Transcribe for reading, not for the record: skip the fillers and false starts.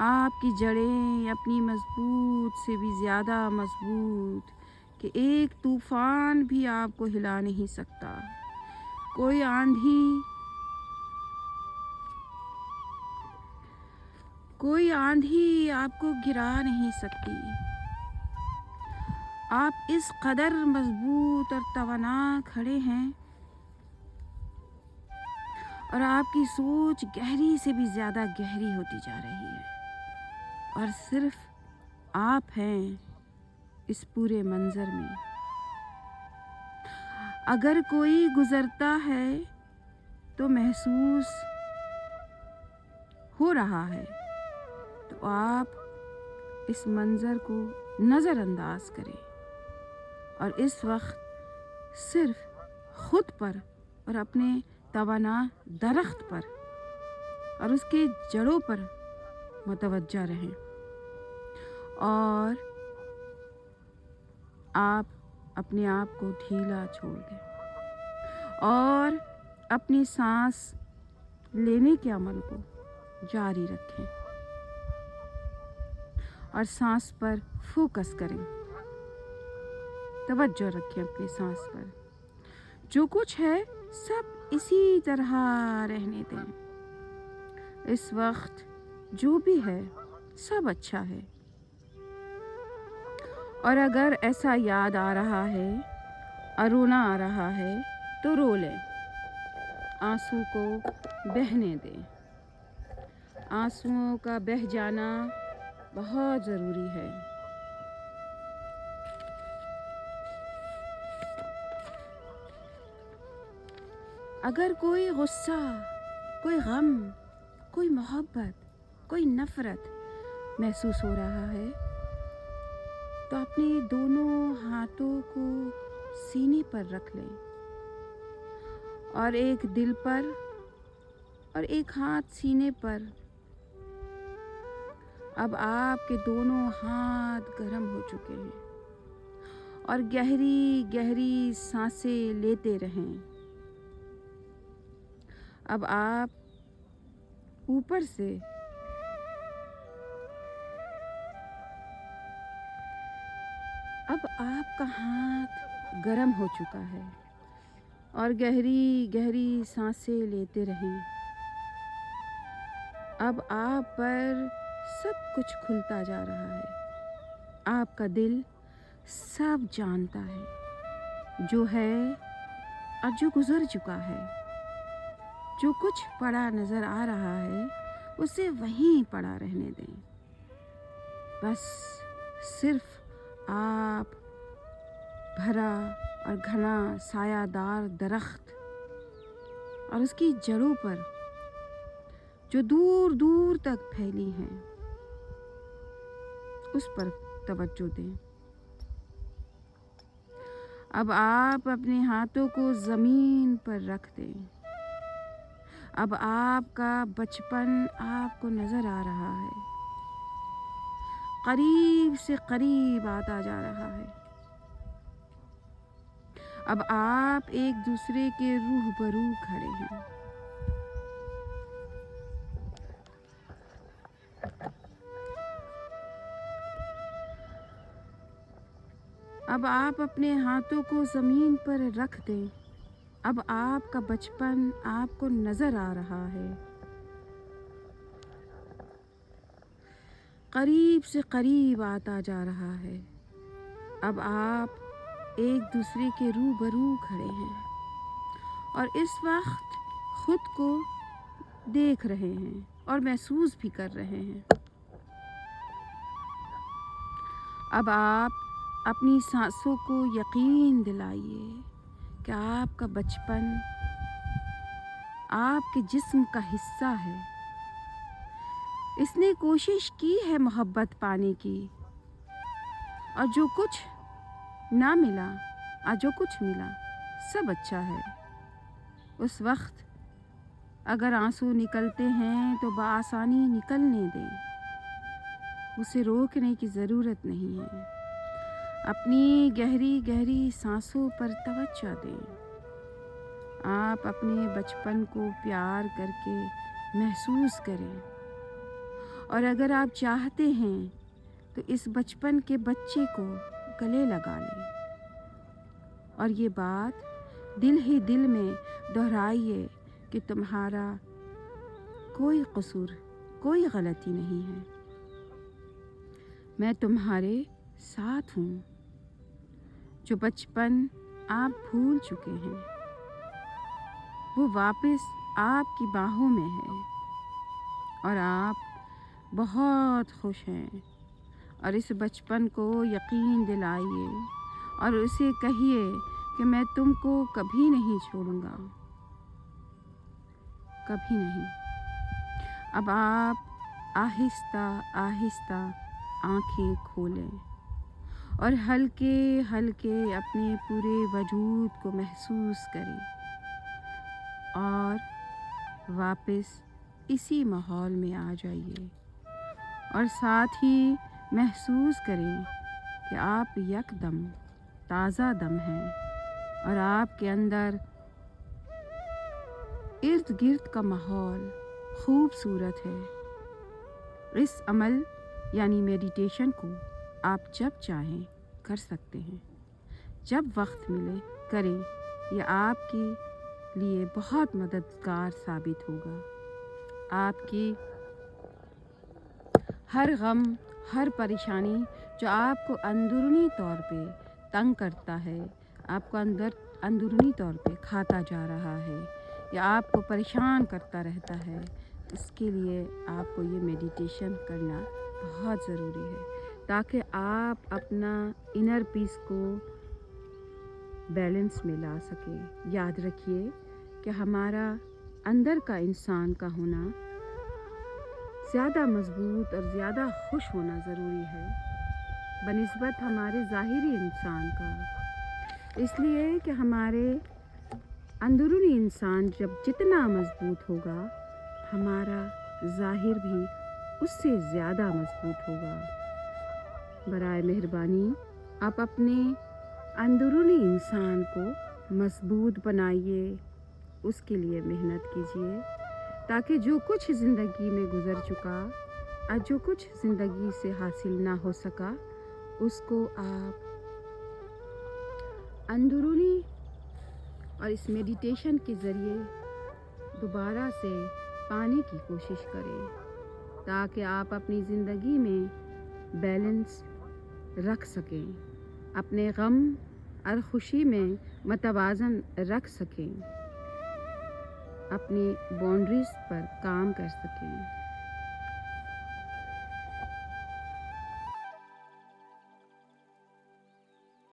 آپ کی جڑیں اپنی مضبوط سے بھی زیادہ مضبوط کہ ایک طوفان بھی آپ کو ہلا نہیں سکتا، کوئی آندھی آپ کو گرا نہیں سکتی۔ آپ اس قدر مضبوط اور توانا کھڑے ہیں اور آپ کی سوچ گہری سے بھی زیادہ گہری ہوتی جا رہی ہے، اور صرف آپ ہیں اس پورے منظر میں۔ اگر کوئی گزرتا ہے تو محسوس ہو رہا ہے تو آپ اس منظر کو نظر انداز کریں اور اس وقت صرف خود پر اور اپنے توانا درخت پر اور اس کے جڑوں پر متوجہ رہیں، اور آپ اپنے آپ کو ڈھیلا چھوڑ دیں اور اپنی سانس لینے کے عمل کو جاری رکھیں اور سانس پر فوکس کریں، توجہ رکھیں اپنی سانس پر۔ جو کچھ ہے سب اسی طرح رہنے دیں، اس وقت جو بھی ہے سب اچھا ہے، اور اگر ایسا یاد آ رہا ہے اور رونا آ رہا ہے تو رو لیں، آنسو کو بہنے دیں۔ آنسوؤں کا بہہ جانا بہت ضروری ہے۔ اگر کوئی غصہ، کوئی غم، کوئی محبت، کوئی نفرت محسوس ہو رہا ہے تو اپنے دونوں ہاتھوں کو سینے پر رکھ لیں اور ایک دل پر اور ایک ہاتھ سینے پر۔ اب آپ کے دونوں ہاتھ گرم ہو چکے ہیں اور گہری گہری سانسیں لیتے رہیں۔ اب آپ اوپر سے اب آپ کا ہاتھ گرم ہو چکا ہے اور گہری گہری سانسیں لیتے رہیں۔ اب آپ پر سب کچھ کھلتا جا رہا ہے۔ آپ کا دل سب جانتا ہے، جو ہے اور جو گزر چکا ہے۔ جو کچھ پڑا نظر آ رہا ہے اسے وہیں پڑا رہنے دیں۔ بس صرف آپ بھرا اور گھنا سایہ دار درخت اور اس کی جڑوں پر جو دور دور تک پھیلی ہیں اس پر توجہ دیں۔ اب آپ اپنے ہاتھوں کو زمین پر رکھ دیں۔ اب آپ کا بچپن آپ کو نظر آ رہا ہے، قریب سے قریب آتا جا رہا ہے۔ اب آپ ایک دوسرے کے روبرو کھڑے ہیں۔ اب آپ اپنے ہاتھوں کو زمین پر رکھ دیں۔ اب آپ کا بچپن آپ کو نظر آ رہا ہے، قریب سے قریب آتا جا رہا ہے۔ اب آپ ایک دوسرے کے روبرو کھڑے ہیں اور اس وقت خود کو دیکھ رہے ہیں اور محسوس بھی کر رہے ہیں۔ اب آپ اپنی سانسوں کو یقین دلائیے کہ آپ کا بچپن آپ کے جسم کا حصہ ہے۔ اس نے کوشش کی ہے محبت پانے کی، اور جو کچھ نہ ملا اور جو کچھ ملا سب اچھا ہے۔ اس وقت اگر آنسو نکلتے ہیں تو بآسانی نکلنے دیں، اسے روکنے کی ضرورت نہیں ہے۔ اپنی گہری گہری سانسوں پر توجہ دیں۔ آپ اپنے بچپن کو پیار کر کے محسوس کریں اور اگر آپ چاہتے ہیں تو اس بچپن کے بچے کو گلے لگا لیں اور یہ بات دل ہی دل میں دہرائیے کہ تمہارا کوئی قصور، کوئی غلطی نہیں ہے، میں تمہارے ساتھ ہوں۔ جو بچپن آپ بھول چکے ہیں وہ واپس آپ کی باہوں میں ہے اور آپ بہت خوش ہیں، اور اس بچپن کو یقین دلائیے اور اسے کہیے کہ میں تم کو کبھی نہیں چھوڑوں گا، کبھی نہیں۔ اب آپ آہستہ آہستہ آنکھیں کھولیں اور ہلکے ہلکے اپنے پورے وجود کو محسوس کریں اور واپس اسی ماحول میں آ جائیے، اور ساتھ ہی محسوس کریں کہ آپ یکدم تازہ دم ہیں اور آپ کے اندر ارد گرد کا ماحول خوبصورت ہے۔ اس عمل یعنی میڈیٹیشن کو آپ جب چاہیں کر سکتے ہیں، جب وقت ملے کریں، یہ آپ کے لیے بہت مددگار ثابت ہوگا۔ آپ کی ہر غم، ہر پریشانی جو آپ کو اندرونی طور پہ تنگ کرتا ہے، آپ کو اندرونی طور پہ کھاتا جا رہا ہے یا آپ کو پریشان کرتا رہتا ہے، اس کے لیے آپ کو یہ میڈیٹیشن کرنا بہت ضروری ہے تاکہ آپ اپنا انر پیس کو بیلنس میں لا سکیں۔ یاد رکھیے کہ ہمارا اندر کا انسان کا ہونا زیادہ مضبوط اور زیادہ خوش ہونا ضروری ہے بنسبت ہمارے ظاہری انسان کا، اس لیے کہ ہمارے اندرونی انسان جب جتنا مضبوط ہوگا ہمارا ظاہر بھی اس سے زیادہ مضبوط ہوگا۔ برائے مہربانی آپ اپنے اندرونی انسان کو مضبوط بنائیے، اس کے لیے محنت کیجیے تاکہ جو کچھ زندگی میں گزر چکا اور جو کچھ زندگی سے حاصل نہ ہو سکا اس کو آپ اندرونی اور اس میڈیٹیشن کے ذریعے دوبارہ سے پانے کی کوشش کریں تاکہ آپ اپنی زندگی میں بیلنس رکھ سکیں، اپنے غم اور خوشی میں متوازن رکھ سکیں، اپنی باؤنڈریز پر کام کر سکیں۔